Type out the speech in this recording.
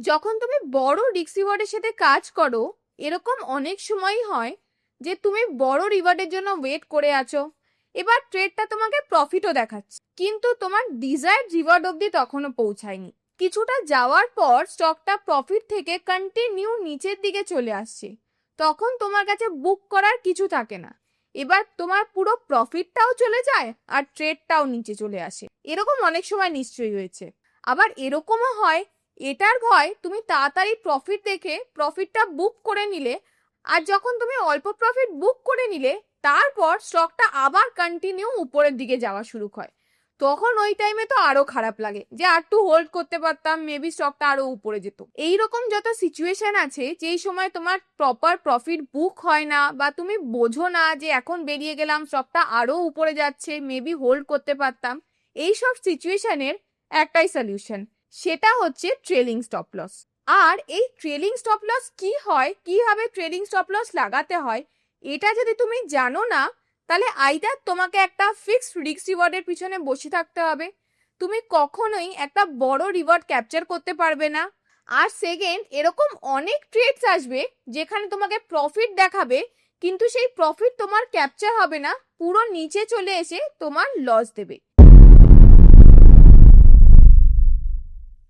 যখন তুমি বড় রিস্ক রিওয়ার্ডের সাথে কাজ করো, এরকম অনেক সময়ই হয় যে তুমি বড় রিওয়ার্ডের জন্য ওয়েট করে আছো, এবার ট্রেডটা তোমাকে প্রফিটও দেখাচ্ছে, কিন্তু তোমার ডিজায়ার্ড রিওয়ার্ড অবধি তখনও পৌঁছায়নি। কিছুটা যাওয়ার পর স্টকটা প্রফিট থেকে কন্টিনিউ নিচের দিকে চলে আসছে, তখন তোমার কাছে বুক করার কিছু থাকে না। এবার তোমার পুরো প্রফিটটাও চলে যায় আর ট্রেডটাও নিচে চলে আসে। এরকম অনেক সময় নিশ্চয়ই হয়েছে। আবার এরকমও হয়, এটার ভয় তুমি তাড়াতাড়ি প্রফিট দেখে প্রফিটটা বুক করে নিলে, আর যখন তুমি অল্প প্রফিট বুক করে নিলে তারপর স্টকটা আবার কন্টিনিউ উপরের দিকে যাওয়া শুরু হয়, তখন ওই টাইমে তো আরো খারাপ লাগে যে আর একটু হোল্ড করতে পারতাম, মেবি স্টকটা আরো উপরে যেত। এইরকম যত সিচুয়েশন আছে যেই সময় তোমার প্রপার প্রফিট বুক হয় না বা তুমি বোঝো না যে এখন বেরিয়ে গেলাম স্টকটা আরো উপরে যাচ্ছে, মেবি হোল্ড করতে পারতাম, এইসব সিচুয়েশনের একটাই সলিউশন, সেটা হচ্ছে ট্রেলিং স্টপ লস। আর এই ট্রেলিং স্টপ লস কি হয়, কিভাবে ট্রেলিং স্টপ লস লাগাতে হয়, এটা যদি তুমি জানো না, তাহলে আইদার তোমাকে একটা ফিক্সড রিস্ক রিওয়ার্ডের পিছনে বসে থাকতে হবে, তুমি কখনোই একটা বড় রিওয়ার্ড ক্যাপচার করতে পারবে না। আর সেকেন্ড, এরকম অনেক ট্রেডস আসবে যেখানে তোমাকে প্রফিট দেখাবে, কিন্তু সেই প্রফিট তোমার ক্যাপচার হবে না, পুরো নিচে চলে এসে তোমার লস দেবে।